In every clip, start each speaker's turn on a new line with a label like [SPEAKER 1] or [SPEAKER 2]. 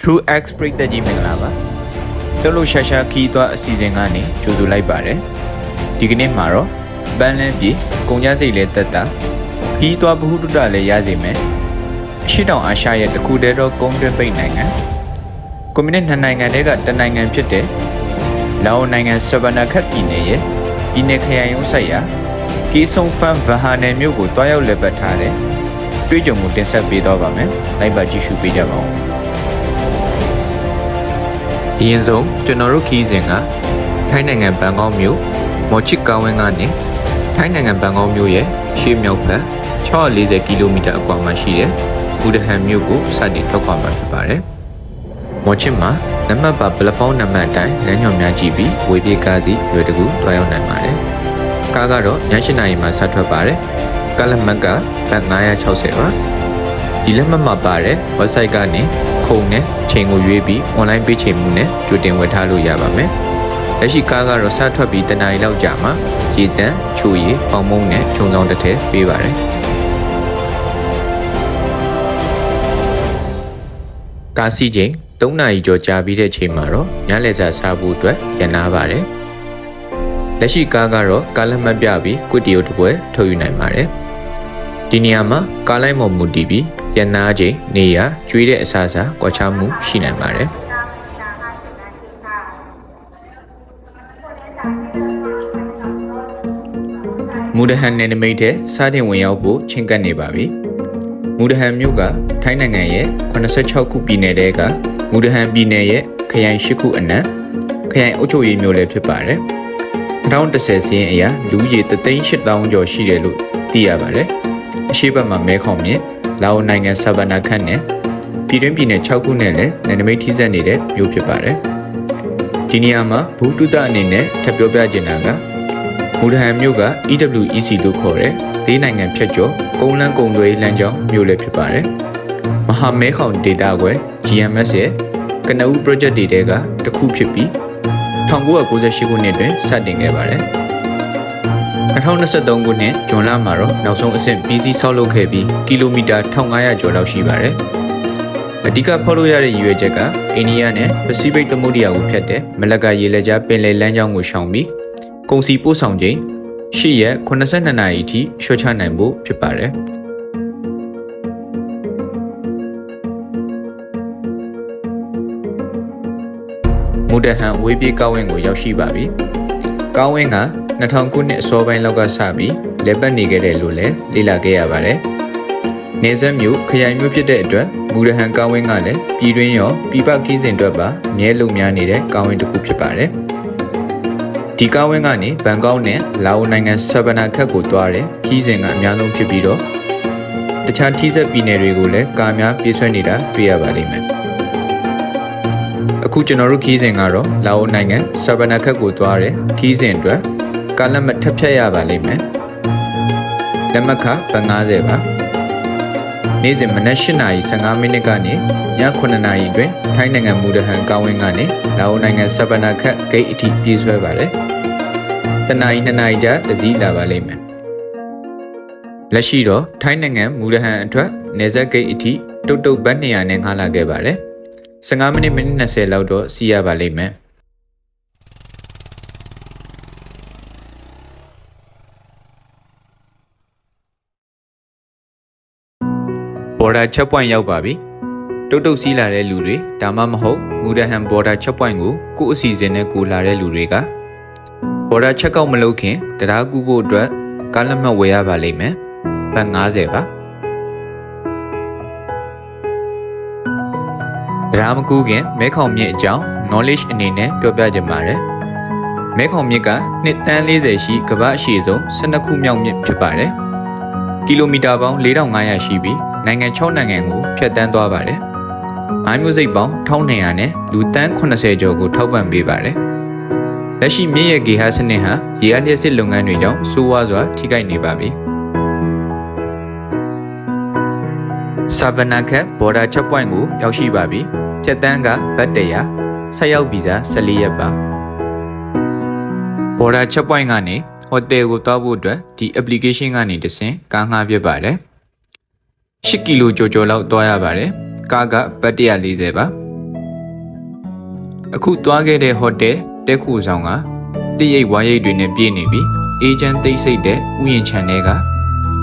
[SPEAKER 1] True X ပရိသတ်ကြီးမင်္ဂလာပါလှုပ်ရှားရှားခီးသွားအစီအစဉ်ကနေကြိုဆိုလိုက်ပါတယ်ဒီကနေ့မှာတော့ပန်းလန်းပြည်ကုန်ကျစရိတ်လဲတက်တာခီးသွားဗဟုသုတလည်းရစေမယ်အရှေ့တောင်အာရှရဲ့တခုတည်းသောကုန်တွင်းပိတ်နိုင်ငံကွန်မြူနစ်နှစ်နိုင်ငံတည်းကတနိုင်ငံဖြစ်တဲ့လာအိုနိုင်ငံဆဗနာခတ်ပြည်နယ်ရဲ့ပြည်နယ်ခရိုင်ရုံးဆိုင်ရာကီဆုံဖန်ဗဟာနယ်မြို့ကိုတွားရောက်လည်ပတ်ထားတဲ့တွေ့ကြုံမှုတင်ဆက်ပေးတော့ပါမယ်လိုက်ပါကြည့်ရှုပေးကြပါဦးအရင်ဆုံးကျွန်တော်တို့ခီးစဉ်ကထိုင်းနိုင်ငံဘန်ကောက်မြို့မော်ချစ်ကာဝင်းကနေထိုင်းနိုင်ငံဘန်ကောက်မြို့ရဲ့ရှေ့မြောက်ဘက်640ကီလိုမီတာအကွာမှာရှိတဲ့ဘူဒဟန်မြို့ကိုစတင်ထွက်ခွာမှာဖြစ်ပါတယ်။မော်ချစ်မှာနံပါတ်ပါပလက်ဖောင်းနံပါတ်အတိုင်းလမ်းညွှန်များကြည့်ပြီးဝေပြေးကားစီလွယ်တကူတွားရောက်နိုင်ပါတယ်။ကားကတော့ည7:00နာရီမှာဆက်ထွက်ပါတယ်။ကားလက်မှတ်ကဘတ်960ပါ။ဒီလက်မှတ်မှာပါတဲ့ website ကနေခုံနဲ့ချိန်ကိုရွေးပြီး online ပေးချိန်မှုနဲ့ကြိုတင်ဝယ်ထားလို့ရပါမယ်။လက်ရှိကားကတော့စထွက်ပြီးတနာရီလောက်ကြာမှရေတန်းချိုရည်ပေါင်မုံနဲ့ခြုံဆောင်တစ်ထည်ပေးပါတယ်။ကားစီးချိန်3နာရီကျော်ကြာပြီးတဲ့ချိန်မှာတော့ညလည်စာစားဖို့အတွက်ရန်နာပါတယ်။လက်ရှိကားကတော့ကားလက်မှတ်ပြပြီးကွတ်တီယိုတစ်ပွဲထုတ်ယူနိုင်ပါတယ်။ဒီနေရာမှာကားလိုင်းပေါ်မူတည်ပြီးရန်နာချိန်နေရကျွေးတဲ့အစားအစာကွာခြားမှုရှိနိုင်ပါတယ်။မူဒဟန်နယ်နိမိတ်ထဲစားတင်ဝင်ရောက်ဖို့ချင်းကပ်နေပါပြီ။မူဒဟန်မြို့ကထိုင်းနိုင်ငံရဲ့86ခုပြည်နယ်တဲကမူဒဟန်ပြည်နယ်ရဲ့ခရိုင်10ခုအနက်ခရိုင်အုပ်ချုပ်ရေးမြို့လည်းဖြစ်ပါတယ်။2010စီးရင်အရလူဦးရေ3,800,000ကျော်ရှိတယ်လို့သိရပါတယ်။အရှေ့ဘက်မှာမဲခေါင်မြစ်လာအိုနိုင်ငံဆာဗနာခတ်နဲ့ပြည်တွင်းပြည်နယ်6ခုနဲ့လည်းနယ်နိမိတ်ထိစပ်နေတဲ့မြို့ဖြစ်ပါတယ်။ဒီနေရာမှာဘူတုတအနေနဲ့ထပ်ပြောပြချင်တာကမူဒဟန်မြို့က EWEC လို့ခေါ်တဲ့ဒေသနိုင်ငံဖြတ်ကျော်ကုန်လန်းကုန်သွယ်လမ်းကြောင်းမြို့လည်းဖြစ်ပါတယ်။မဟာမဲခေါင်ဒေတာကွယ် GMS ရဲ့ကနဦး project တွေထဲကတစ်ခုဖြစ်ပြီး1998ခုနှစ်တွင်စတင်ခဲ့ပါတယ်။2023ခုနှစ်ဇွန်လမှာတော့နောက်ဆုံးအဆင့် PC ဆောက်လုပ်ခဲ့ပြီးကီလိုမီတာ1500ကျော်လောက်ရှိပါတယ်။အဓိကဖောက်လို့ရတဲ့ရည်ရွယ်ချက်ကအိန္ဒိယနဲ့ပစိဖိတ်သမုဒ္ဒရာကိုဖြတ်တဲ့မလက္ကာရေလက်ကြားပင်လယ်လမ်းကြောင်းကိုရှောင်ပြီးကုန်စည်ပို့ဆောင်ချိန်8ရက်82နာရီအထိလျှော့ချနိုင်ဖို့ဖြစ်ပါတယ်။မူဒဟန်ဝေးပြေးကားဝင်းကိုရောက်ရှိပါပြီ။ကားဝင်းက2000ခုနှစ်အစောပိုင်းလောက်ကစပြီးလည်ပတ်နေခဲ့တယ်လို့လည်းလေ့လာခဲ့ရပါတယ်။နေဆက်မြို့ခရိုင်မြို့ဖြစ်တဲ့အတွက်မူဒဟန်ကားဝင်းကလည်းပြည်တွင်းရောပြည်ပခီးစဉ်အတွက်ပါအမြဲလုံများနေတဲ့ကားဝင်းတစ်ခုဖြစ်ပါတယ်။ဒီကားဝင်းကနေဘန်ကောက်နဲ့လာအိုနိုင်ငံဆဗနာခတ်ကိုသွားတဲ့ခီးစဉ်ကအများဆုံးဖြစ်ပြီးတော့တခြားထိစပ်ပြည်နယ်တွေကိုလည်းကားများပြေးဆွဲနေတာတွေ့ရပါလိမ့်မယ်။အခုကျွန်တော်တို့ခီးစဉ်ကတော့လာအိုနိုင်ငံဆဗနာခတ်ကိုသွားတဲ့ခီးစဉ်အတွက်ကားလက်မှတ်ထပ်ဖြတ်ရပါလိမ့်မယ်။လက်မှတ်ခဘတ်50ပါ။နေ့စဉ်မနက်8:15မိနစ်ကနေည9:00အတွင်းထိုင်းနိုင်ငံမူဒဟန်ကားဝင်းကနေလာအိုနိုင်ငံဆဗနာခတ်ဂိတ်အထိပြေးဆွဲပါတယ်။တနာရီ2နာရီကြာတစည်းလာပါလိမ့်မယ်။လက်ရှိတော့ထိုင်းနိုင်ငံမူဒဟန်အထွက်နယ်စပ်ဂိတ်အထိတုတ်ဘတ်200နဲ့ငှားလာခဲ့ပါတယ်။15မိနစ်20လောက်တော့စီးရပါလိမ့်မယ်။border check point ရောက်ပါပြီ။တုတ်စီးလာတဲ့လူတွေဒါမှမဟုတ်မူဒဟန် border check point ကိုကိုယ့်အစီအစဉ်နဲ့ကိုလာတဲ့လူတွေက border check out မလုပ်ခင်တရားကူးဖို့အတွက်ကားလက်မှတ်ဝယ်ရပါလိမ့်မယ်။ဘတ်50ပါ။တရားမကူးခင်မဲခေါင်မြစ်အကြောင်း knowledge အနေနဲ့ပြောပြချင်ပါတယ်။မဲခေါင်မြစ်ကနှစ်တန်း40ရှိကမ္ဘာအရှည်ဆုံး12ခုမြောက်မြစ်ဖြစ်ပါတယ်။ကီလိုမီတာပေါင်း4500ရှိပြီးနိုင်ငံ6နိုင်ငံကိုဖြတ်တန်းသွားပါတယ်။မိုင်းမျိုးစိတ်ပေါင်း1200နဲ့လူတန်း80ကျော်ကိုထောက်ပံ့ပေးပါတယ်။လက်ရှိမြစ်ရဲ့ဂေဟစနစ်ဟာရေအားလျှပ်စစ်လုပ်ငန်းတွေကြောင့်ဆိုးဝါးစွာထိခိုက်နေပါပြီ။ဆာဗနာခတ် border check point ကိုရောက်ရှိပါပြီ။ဖြတ်တန်းကဘတ်100ဆက်ရောက်ဗီဇာ14ရက်ပါ။ border check point ကနေဟိုတယ်ကိုသွားဖို့အတွက်ဒီ application ကနေတဆင့်ကားငှားပြပါတယ်။10ကီလိုကျော်လောက်သွားရပါတယ်။ကားကဘတ်140ပါ။ အခုသွားခဲ့တဲ့ဟိုတယ်တဲခုဆောင်ကတိရိတ်ဝါရိတ်တွေနဲ့ပြည့်နေပြီးအေဂျင့်သိမ့်စိတ်တဲ့ဥယျာဉ်ခြံထဲက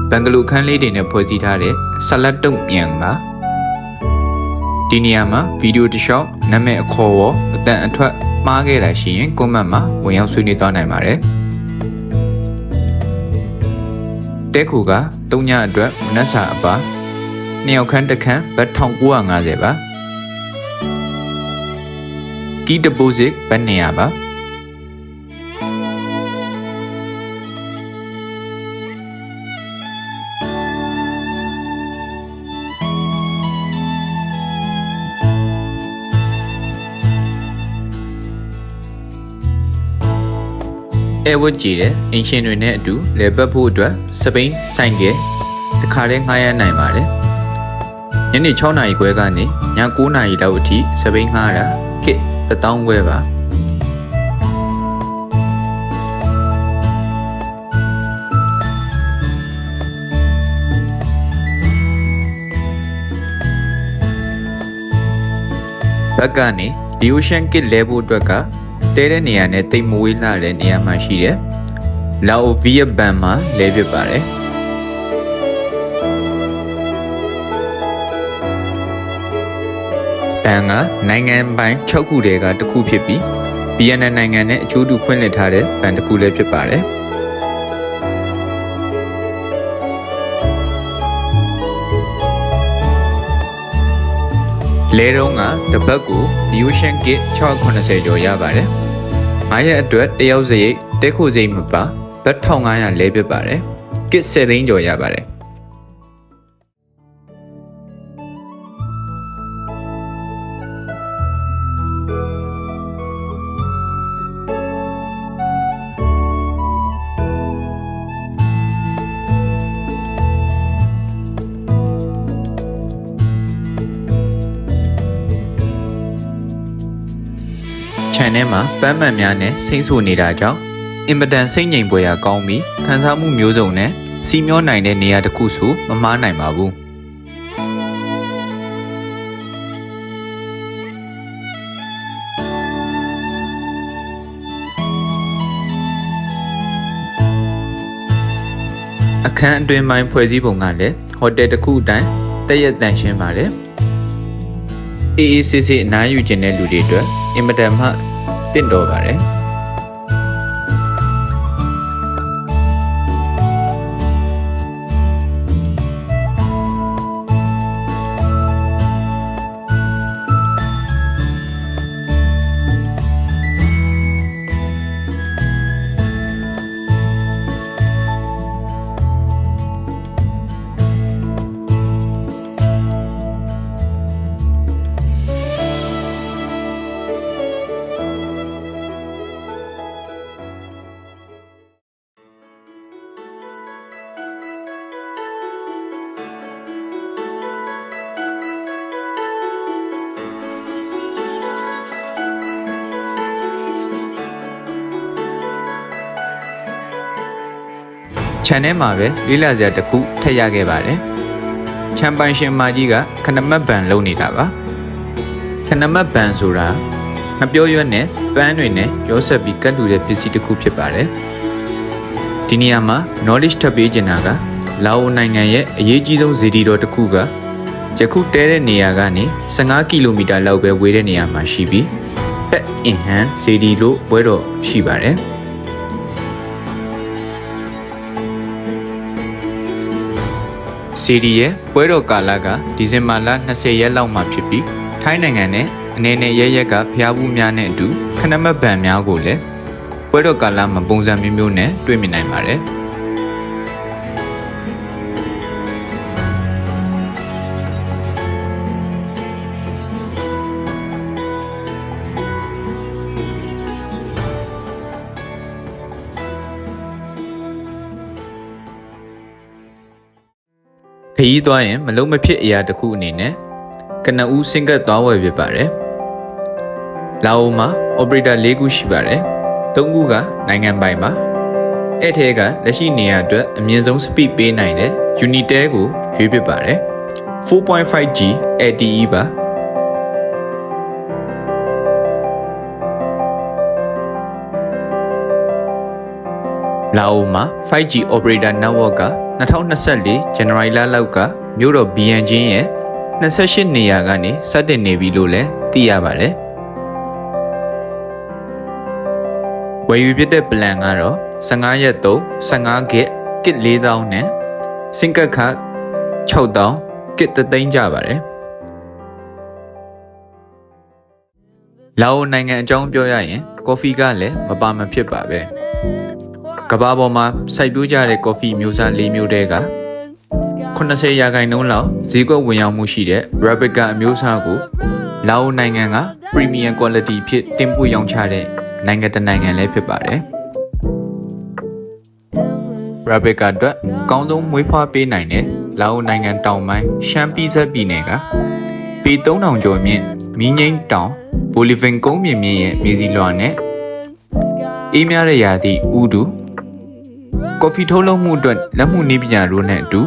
[SPEAKER 1] ဘန်ဂလူခန်းလေးတွေနဲ့ဖွဲ့စည်းထားတဲ့ဆလတ်တုံပြန်ပါဒီနေရာမှာဗီဒီယိုတစ်လျှောက်နာမည်အခေါ်ရောအတန်အထွက်မှားခဲ့တာရှိရင်ကွန်မန့်မှာဝင်ရောက်ဆွေးနွေးသွားနိုင်ပါတယ်တဲခုက3ညအတွက်မနက်စာအပါ2ယောက်ခန်းတစ်ခန်းဘတ်1950ပါကီး deposit ဘတ်200ပါအဲဝတ်ကြည့်တဲ့အင်ရှင်တွေနဲ့အတူလေပတ်ဖို့အတွက်စပိန်ဆိုင်ကတခါတည်းငှားရနိုင်ပါတယ်ညနေ6နာရီခွဲကနေည9နာရီလောက်အထိစပိန်ငှားတာကစ်1000ခွဲပါဘက်ကနေဒီယိုရှန်ကစ်လဲဖို့အတွက်ကတဲတဲ့နေရာနဲ့တိတ်မဝေးလာတဲ့နေရာမှာရှိတယ်။လာအိုဗီယက်ဘန်မှာလဲဖြစ်ပါတယ်။ဘန်ကနိုင်ငံပိုင်6ခုတည်းကတစ်ခုဖြစ်ပြီးဗီယက်နမ်နိုင်ငံနဲ့အကျိုးတူဖွင့်လှစ်ထားတဲ့ဘန်တစ်ခုလည်းဖြစ်ပါတယ်။လဲတုံးကတပတ်ကိုဒီယိုရှန်ကစ်680ကျော်ရပါတယ်။9ရက်အတွက်တယောက်စရိတ်တဲခိုစိတ်မပါဘတ်1500လဲဖြစ်ပါတယ်။ကစ်10သိန်းကျော်ရပါတယ်။ခြံထဲမှာပန်းမှန်များနဲ့စိမ့်ဆူနေတာကြောင့်အင်မတန်စိတ်ငြိမ်ပွေရာကောင်းပြီးခံစားမှုမျိုးစုံနဲ့စီမျောနိုင်တဲ့နေရာတစ်ခုဆိုမမှားနိုင်ပါဘူးအခန်းအတွင်းပိုင်းဖွဲ့စည်းပုံကလည်းဟိုတယ်တစ်ခုအတိုင်းတည့်ရက်တန်ရှင်းပါတယ်အေးအေးဆေးဆေးအနားယူခြင်းတဲ့လူတွေအတွက်အင်မတန်မှတင့်တော်ပါတယ်ခြံထဲမှာပဲလေးလာစရာတစ်ခုထည့်ရခဲ့ပါတယ်။ခြံပိုင်ရှင်မကြီးကခဏမတ်ဘန်လုပ်နေတာပါ။ခဏမတ်ဘန်ဆိုတာငပြောရွက်နဲ့ပန်းတွေနဲ့ရောဆက်ပြီးကတ်လူတဲ့ပစ္စည်းတစ်ခုဖြစ်ပါတယ်။ဒီနေရာမှာ knowledge ထပ်ပေးချင်တာကလာအိုနိုင်ငံရဲ့အရေးကြီးဆုံးဇီဒီတော်တစ်ခုကယခုတဲတဲ့နေရာကနေ15ကီလိုမီတာလောက်ပဲဝေးတဲ့နေရာမှာရှိပြီးပက်အင်ဟန်ဇီဒီလို့ဘွဲတော်ရှိပါတယ်။စီဒီရဲ့ပွဲတော်ကာလကဒီဇင်ဘာလ20ရက်လောက်မှဖြစ်ပြီးထိုင်းနိုင်ငံနဲ့အနေနဲ့ရရက်ကဖျားဘူးများနဲ့အတူခဏမတ်ဗန်များကိုလည်းပွဲတော်ကာလမှာပုံစံမျိုးမျိုးနဲ့တွေ့မြင်နိုင်ပါတယ်ခရီးသွားရင်မလုံးမဖြစ်အရာတစ်ခုအနေနဲ့ကနဦးစင်ကတ်သွားဝယ်ဖြစ်ပါတယ်။လာအိုမှာ operator ၄ခုရှိပါတယ်။၃ခုကနိုင်ငံပိုင်ပါ။အဲ့ထဲကလက်ရှိနေရာအတွက်အမြင့်ဆုံး speed ပေးနိုင်တဲ့ Unitel ကိုရွေးဖြစ်ပါတယ်။ 4.5G LTE ပါ။ လာအိုမှာ 5G operator network က2024 January လလောက်ကမြို့တော်ဘီယန်ချင်းရဲ့28နေရာကနေစတင်နေပြီလို့လည်းသိရပါတယ်ဝယ်ယူပြတဲ့ plan ကတော့15ရက်3 15 gig 4000နဲ့စင်ကတ်ခ6000 gig 3သိန်းကြပါတယ်လာအိုနိုင်ငံအကြောင်းပြောရရင်ကော်ဖီကလည်းမပါမဖြစ်ပါပဲကမ္ဘာပေါ်မှာစိုက်ပျိုးကြတဲ့ကော်ဖီမျိုးစား၄မျိုးတည်းက80%လောက်ဈေးကွက်ဝင်ရောက်မှုရှိတဲ့ Arabica အမျိုးအစားကိုလာအိုနိုင်ငံက Premium Quality ဖြစ်တင်ပို့ရောင်းချတဲ့နိုင်ငံတစ်နိုင်ငံလည်းဖြစ်ပါတယ် Arabica အတွက်အကောင်းဆုံးမွေးဖွားပေးနိုင်တဲ့လာအိုနိုင်ငံတောင်ပိုင်းရှမ်းပြည်ဆက်ပြည်နယ်ကပေ3000ကျော်မြင့်မီးငိမ့်တောင်ဘိုလီဗင်ကုန်းမြင့်ရဲ့မြေစီလွှာနဲ့အေးမြတဲ့ရာသီဥတုကော်ဖီထုတ်လုပ်မှုအတွက်လက်မှုနည်းပညာတို့နဲ့အတူ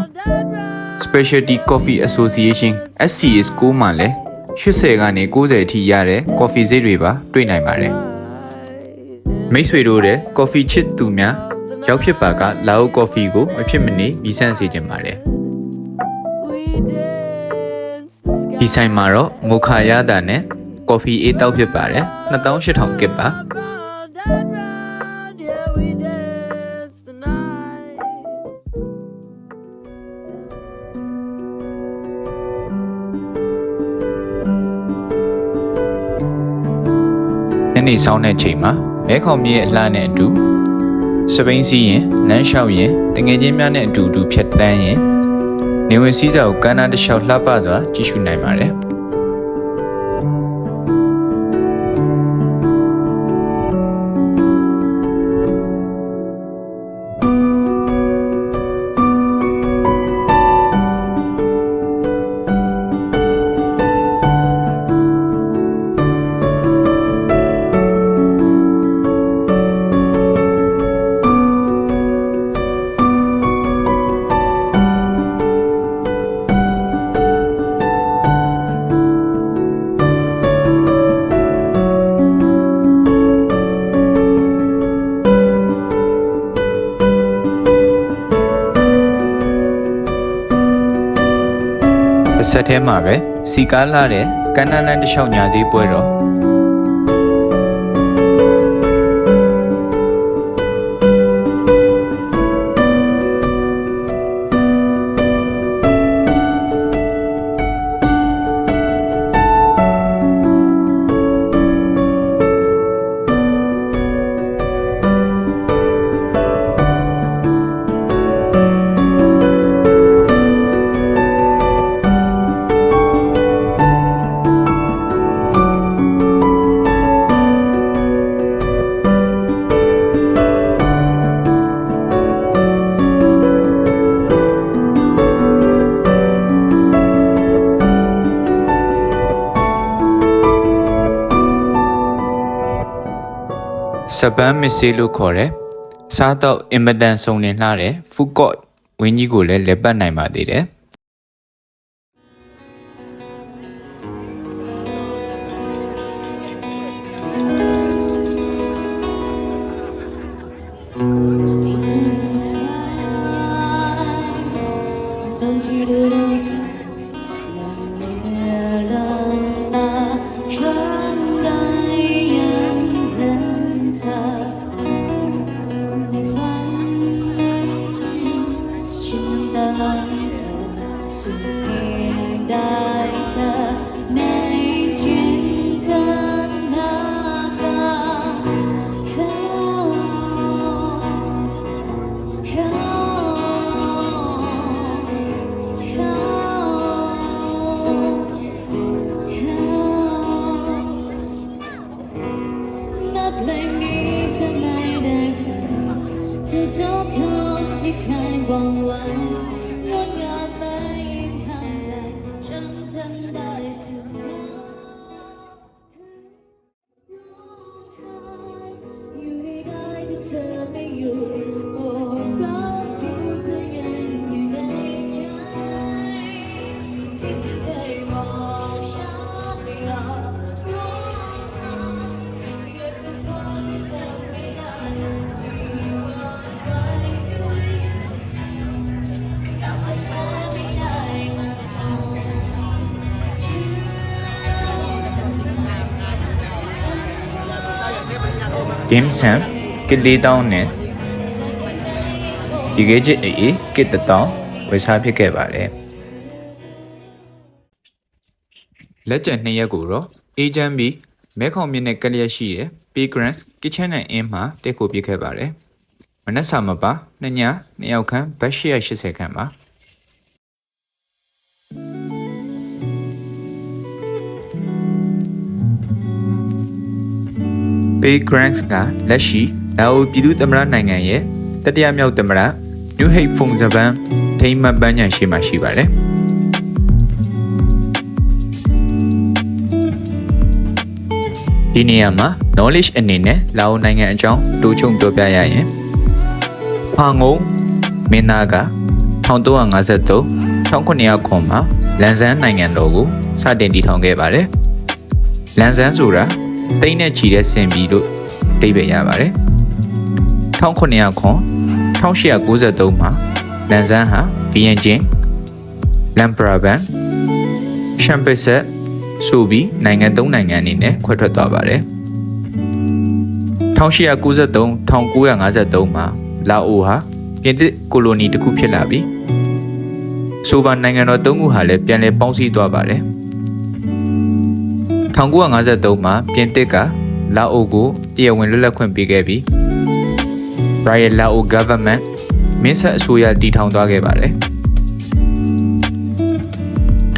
[SPEAKER 1] Specialty Coffee Association SCA ကိုမှလည်း80ကနေ 90အထိရတဲ့ကော်ဖီဈေးတွေပါတွေ့နိုင်ပါတယ်မိတ်ဆွေတို့တဲ့ကော်ဖီချစ်သူများရောက်ဖြစ်ပါကလာအိုကော်ဖီကိုမဖြစ်မနေပြီးဆန့်စေချင်ပါတယ်ဒီဆိုင်မှာတော့မိုခါရတာနဲ့ကော်ဖီအေးတောက်ဖြစ်ပါတယ်2800ကစ်ပါနေ့ဆောင်တဲ့ချိန်မှာမဲခေါင်မြေရဲ့အလှနဲ့အတူစပိန်စီးရင်လမ်းလျှောက်ရင်တငယ်ချင်းများနဲ့အတူဖြတ်တန်းရင်နေဝင်စည်းစာကိုကမ်းနားတစ်လျှောက်လှပစွာကြည့်ရှုနိုင်ပါတယ်ဆက်ထဲမှာပဲစီကားလာတဲ့ကမ်းနားလန်းတစ်လျှောက်ညာသေးပွဲတော့စပန်မစ်ဆေးလို့ခေါ်တဲ့စားတော့အင်မတန်စုံလင်လှတဲ့ဖူကော့ဝင်းကြီးကိုလည်းလက်ပတ်နိုင်ပါသေးတယ် Game Sam ကစ်လေးတောင်းနဲ့ဒီကေးချစ်အေးကစ်တတောင်းဝယ်စားဖြစ်ခဲ့ပါတယ်လက်ကျန်2ရက်ကိုတော့ Agent B မဲခေါင်မြစ်နဲ့ကလျက်ရှိတဲ့ Paygrants Kitchen and Inn မှာတက်ကိုပြခဲ့ပါတယ်မနက်စာမပါ2ည2ယောက်ခန့်ဘတ်880ခန့်ပါPaygrants ကလက်ရှိလာအိုပြည်သူ့သမ္မတနိုင်ငံရဲ့တတိယမြောက်သမ္မတ New Hague ဖုန်စပန်ထိမ်းမှတ်ပန်းခြံရှိမှရှိပါတယ်ဒီနေရာမှာ knowledge အနေနဲ့လာအိုနိုင်ငံအကြောင်းတိုးချုံပြောပြရရင်ဖာငုံမင်းသားက1353 1900ခုမှာလန်ဇန်းနိုင်ငံတော်ကိုစတင်တည်ထောင်ခဲ့ပါတယ်လန်ဇန်းဆိုတာတိတ်နဲ့ချီတဲ့စင်ပြည်လို့အဓိပ္ပာယ်ရပါတယ်1900ခု1893မှာလန်ဇန်းဟာဗီယန်ဂျင်လမ်ပရာဘန်ရှမ်ပစ်ဆက်ဆိုပြီးနိုင်ငံ3နိုင်ငံအနေနဲ့ခွဲထွက်သွားပါတယ်1893 1953မှာလာအိုဟာပြင်သစ်ကိုလိုနီတစ်ခုဖြစ်လာပြီးဆိုပါနိုင်ငံတော်3ခုဟာလည်းပြန်လည်ပေါင်းစည်းသွားပါတယ်1953မှာပြင်သစ်ကလာအိုကိုတရားဝင်လွတ်လပ်ခွင့်ပေးခဲ့ပြီး Royal Lao Government မင်းဆက်အစိုးရတည်ထောင်သွားခဲ့ပါတယ်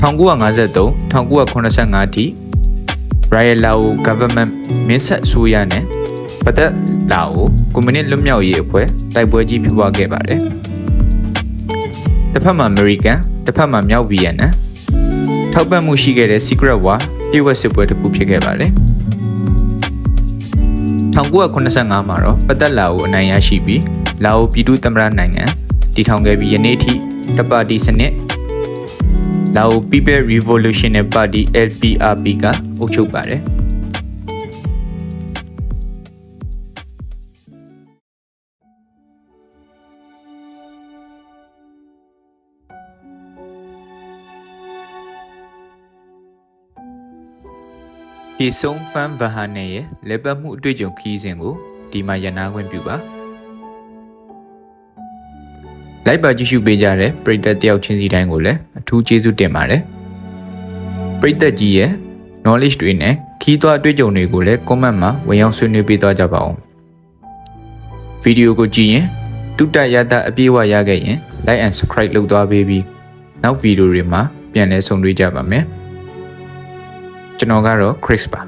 [SPEAKER 1] 1953 1985ထိ Royal Lao Government မင်းဆက်အစိုးရနဲ့ပတ်သက်လာအိုကွန်မြူနစ်လွတ်မြောက်ရေးအဖွဲ့တိုက်ပွဲကြီးဖြစ်ပွားခဲ့ပါတယ်တစ်ဖက်မှာအမေရိကန်တစ်ဖက်မှာမြောက်ဗီယက်နမ်ထောက်ပံ့မှုရှိခဲ့တဲ့ Secret War ပြည်ဝတ်စစ်ပွဲတစ်ခုဖြစ်ခဲ့ပါတယ်1985မှာတော့ပတ်သက်လာအိုအနိုင်ရရှိပြီးလာအိုပြည်သူ့သမ္မတနိုင်ငံတည်ထောင်ခဲ့ပြီးယနေ့ထိတပါတီစနစ်လာအို People Revolutionary Party LPRP ကအုပ်ချုပ်ပါတယ်ဒီဆုံးဖန်ဗဟာနယ်ရဲ့လက်ပတ်မှုအတွေ့အကြုံခီးစဉ်ကိုဒီမှာရနာခွင့်ပြုပါလိုက်ပါကြည့်ရှုပေးကြတဲ့ပရိသတ်တယောက်ချင်းစီတိုင်းကိုလည်းအထူးကျေးဇူးတင်ပါတယ်ပရိသတ်ကြီးရဲ့ knowledge တွေနဲ့ခီးသွားအတွေ့အကြုံတွေကိုလည်း comment မှာဝင်ရောက်ဆွေးနွေးပေးသွားကြပါဦးဗီဒီယိုကိုကြည့်ရင်တုတ္တရတအပြည့်အဝရခဲ့ရင် like and subscribe လုပ်သွားပေးပြီးနောက်ဗီဒီယိုတွေမှာပြန်လည်ဆုံတွေ့ကြပါမယ်ကျွန်တော်ကတော့ Chris ပါ